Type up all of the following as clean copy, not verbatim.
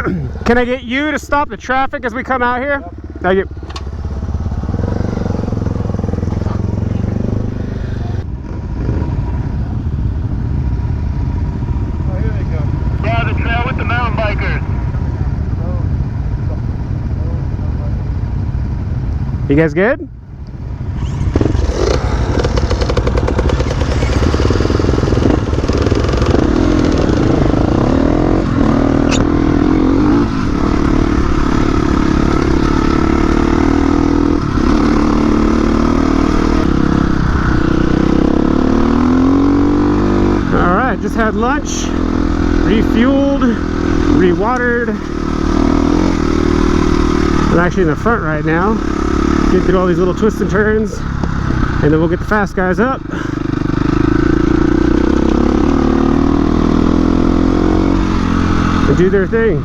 Can I get you to stop the traffic as we come out here? Yep. Thank you. Oh, here they go. Yeah, the trail with the mountain bikers. You guys good? Just had lunch, refueled, rewatered. I'm actually in the front right now, getting through all these little twists and turns, and then we'll get the fast guys up and do their thing.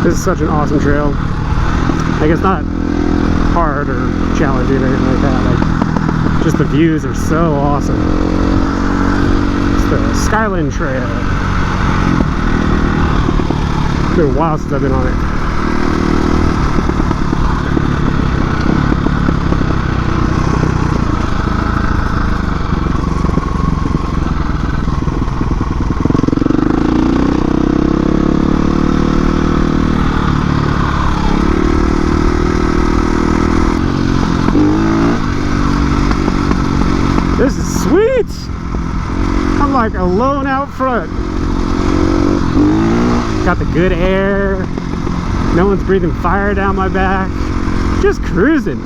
This is such an awesome trail. Like, it's not hard or challenging or anything like that. Like, just the views are so awesome. It's the Skyline Trail. It's been a while since I've been on it. This is sweet! I'm like alone out front. Got the good air. No one's breathing fire down my back. Just cruising.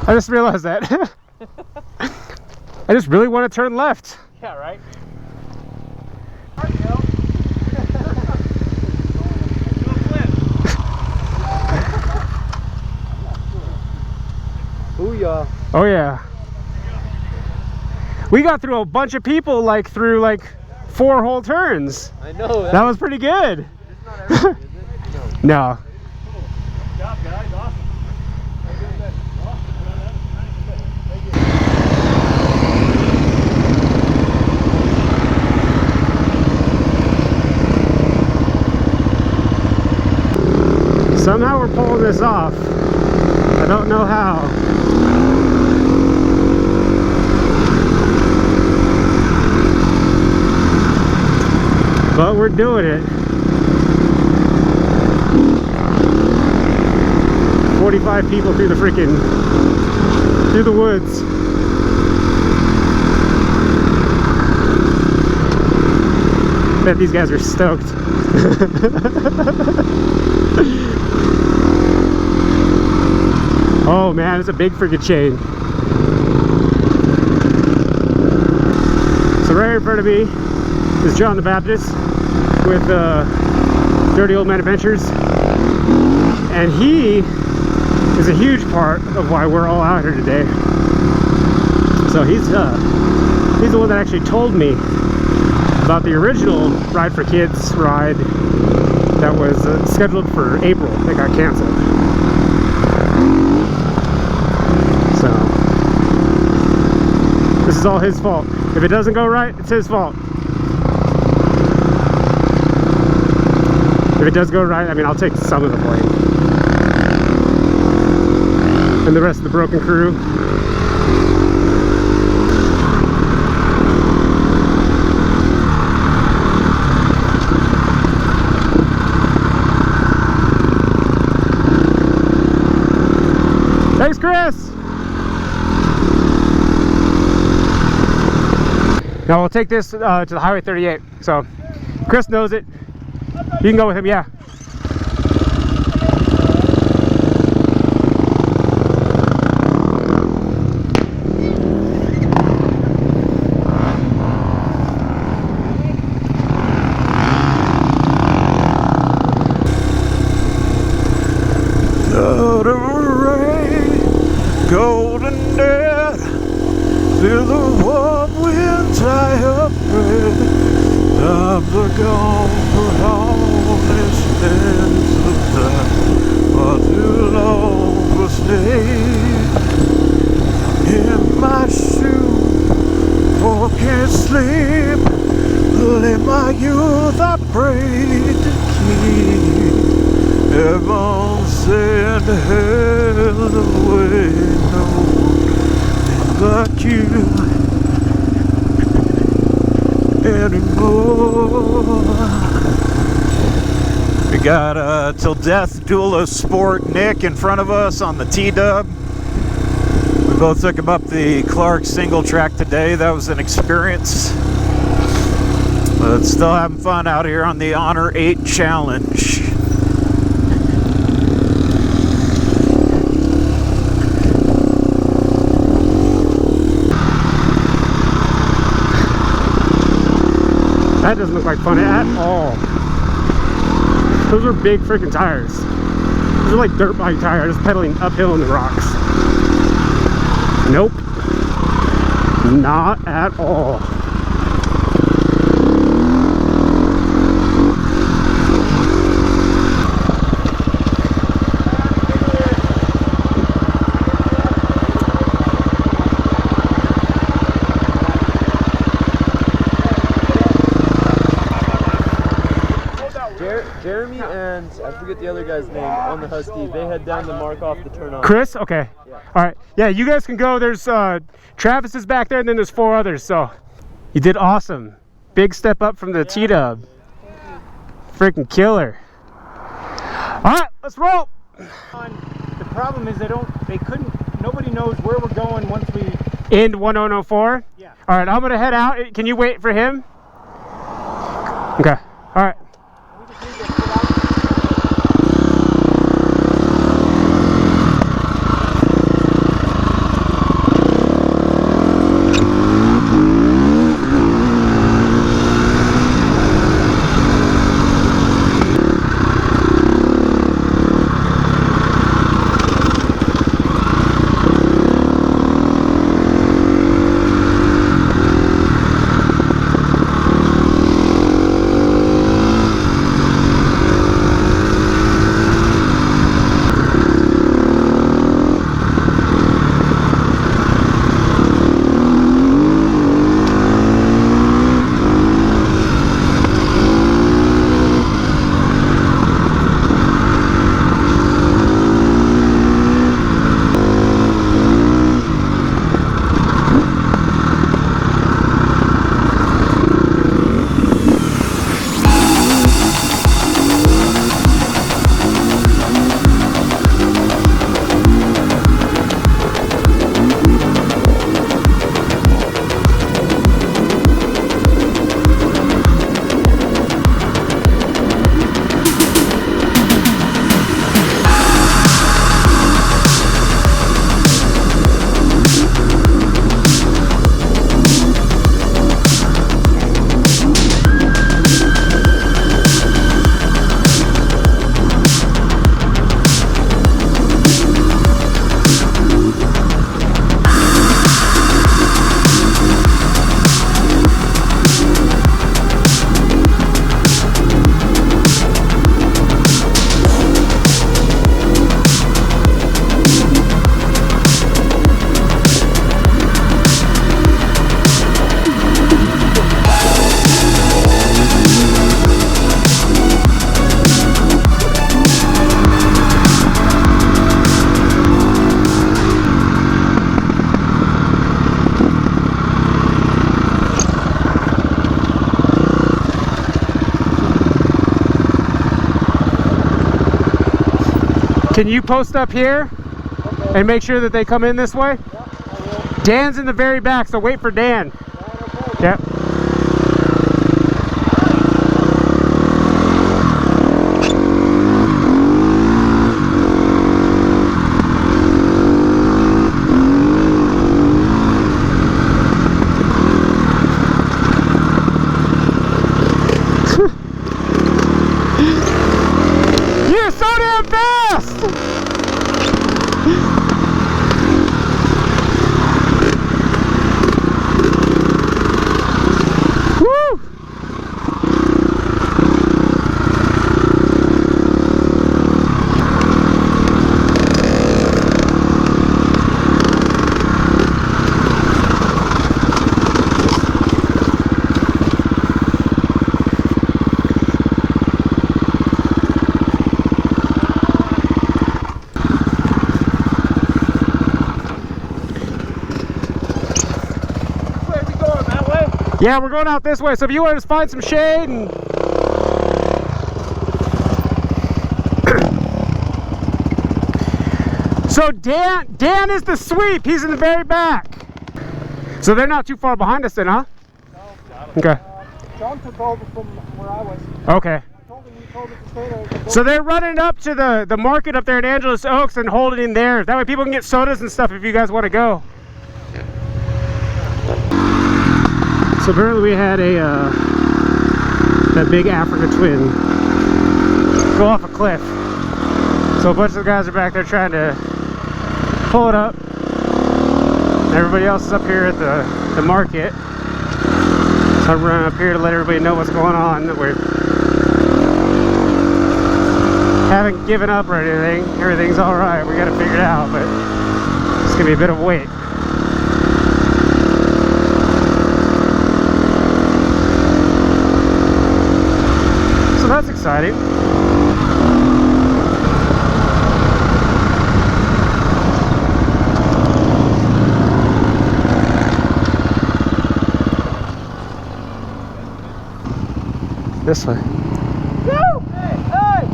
I just realized that. I just really want to turn left. Yeah, right? Booyah. Oh yeah. We got through a bunch of people like through like 4 whole turns. I know. That was pretty good. It's not everything, is it? No. Good job, guys. Awesome. Somehow we're pulling this off. I don't know how. But we're doing it. 45 people through the through the woods. Bet these guys are stoked. Oh man, it's a big freaking chain. So right in front of me is John the Baptist with Dirty Old Man Adventures, and he is a huge part of why we're all out here today. So he's the one that actually told me about the original Ride for Kids ride that was scheduled for April. It got canceled. So this is all his fault. If it doesn't go right, it's his fault. If it does go right, I mean, I'll take some of the blame. And the rest of the broken crew. Thanks, Chris. Now we'll take this to the Highway 38. So Chris knows it. You can go with him, yeah. Golden dead, feel the warm winds I have read. Times are gone for honestness of time, far too long for stay. In my shoe, for can't sleep, in my youth I prayed to keep. Heaven send hell away, no one like you anymore. We got Till Death Duelist Sport Nick in front of us on the T-Dub. We both took him up the Clark single track today. That was an experience. But still having fun out here on the Honor 8 Challenge. That doesn't look like fun at all. Those are big freaking tires. Those are like dirt bike tires, just pedaling uphill in the rocks. Nope. Not at all. Jeremy and I forget the other guy's name on the Husky. They head down to mark off the turn on. Chris? Okay. Yeah. All right. Yeah, you guys can go. There's Travis is back there, and then there's 4 others. So you did awesome. Big step up from the T-Dub. Freaking killer. All right, let's roll. The problem is nobody knows where we're going once we End 1004? Yeah. All right, I'm going to head out. Can you wait for him? Okay. All right. Can you post up here? And make sure that they come in this way? Dan's in the very back, so wait for Dan. Yep. You're so damn fast! Woo! Yeah, we're going out this way, so if you want to find some shade and... So Dan is the sweep, he's in the very back. So they're not too far behind us then, huh? No. Okay. John took over from where I was. Okay. I told him he told me to stay there. So they're running up to the market up there in Angeles Oaks and holding in there. That way people can get sodas and stuff if you guys want to go. So apparently we had that big Africa twin go off a cliff. So a bunch of the guys are back there trying to pull it up. Everybody else is up here at the market. So I'm running up here to let everybody know what's going on. That we haven't given up or anything. Everything's all right. We got to figure it out, but it's gonna be a bit of a wait. So that's exciting. This way. Woo! Hey! Hey!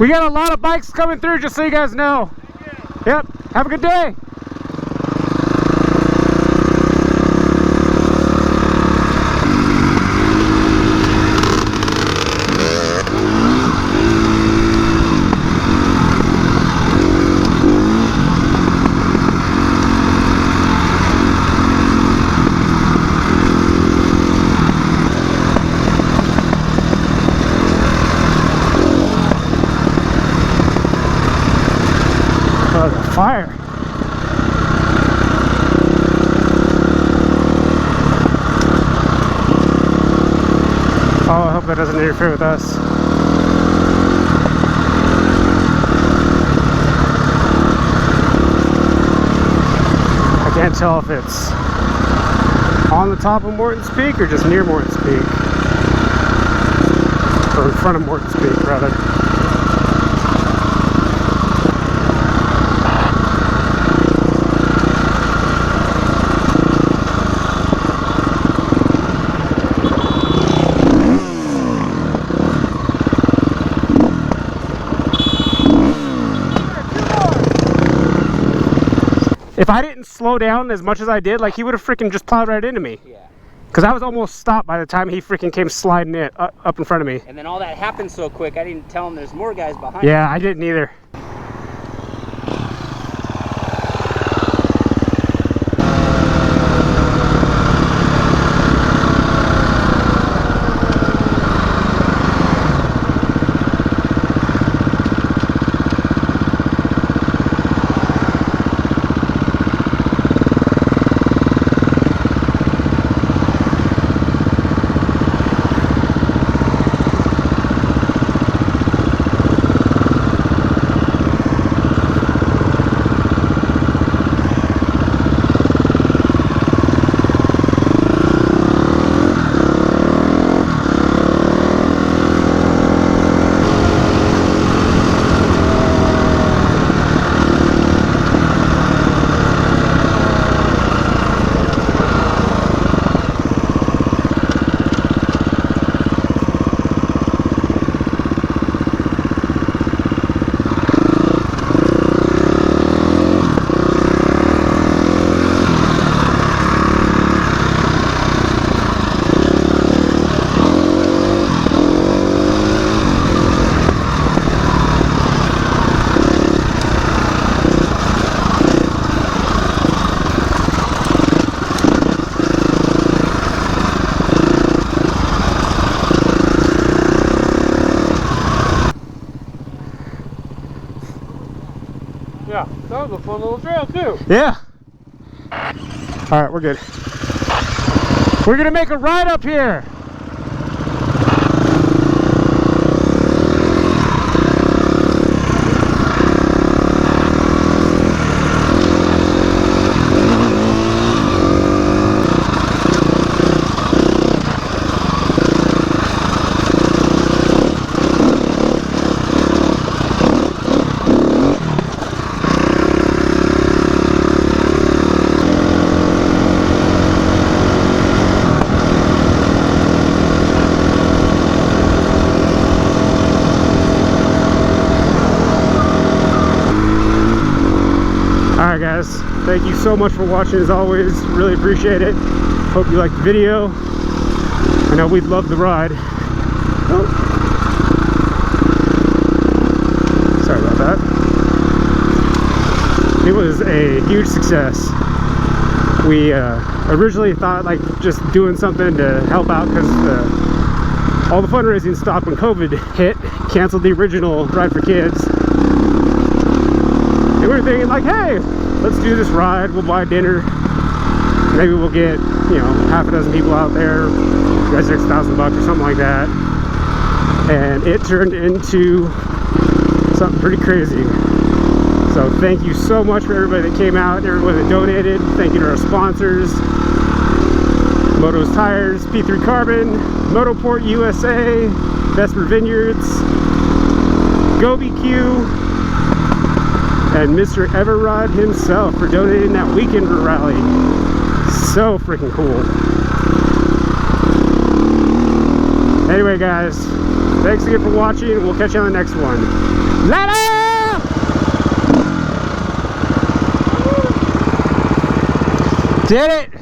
We got a lot of bikes coming through, just so you guys know. Yep, have a good day. Oh, the fire. Oh, I hope that doesn't interfere with us. I can't tell if it's on the top of Morton's Peak or just near Morton's Peak. Or in front of Morton's Peak, rather. If I didn't slow down as much as I did, like, he would have freaking just plowed right into me. Yeah. Because I was almost stopped by the time he freaking came sliding it up in front of me. And then all that happened so quick, I didn't tell him there's more guys behind. Yeah, I didn't either. That was a fun little trail too. Yeah. All right, we're good. We're gonna make a ride up here. Alright guys, thank you so much for watching as always, really appreciate it. Hope you liked the video. I know we'd love the ride. Oh. Sorry about that. It was a huge success. We originally thought like just doing something to help out because all the fundraising stopped when COVID hit, canceled the original Ride for Kids. And we were thinking like, hey, let's do this ride, we'll buy dinner. Maybe we'll get, you know, half a dozen people out there, register $1,000 or something like that. And it turned into something pretty crazy. So thank you so much for everybody that came out, everybody that donated. Thank you to our sponsors, Moto's Tires, P3 Carbon, Motoport USA, Vesper Vineyards, GoBQ, and Mr. Everride himself for donating that weekend rally. So freaking cool. Anyway guys, thanks again for watching. We'll catch you on the next one. Later! Did it!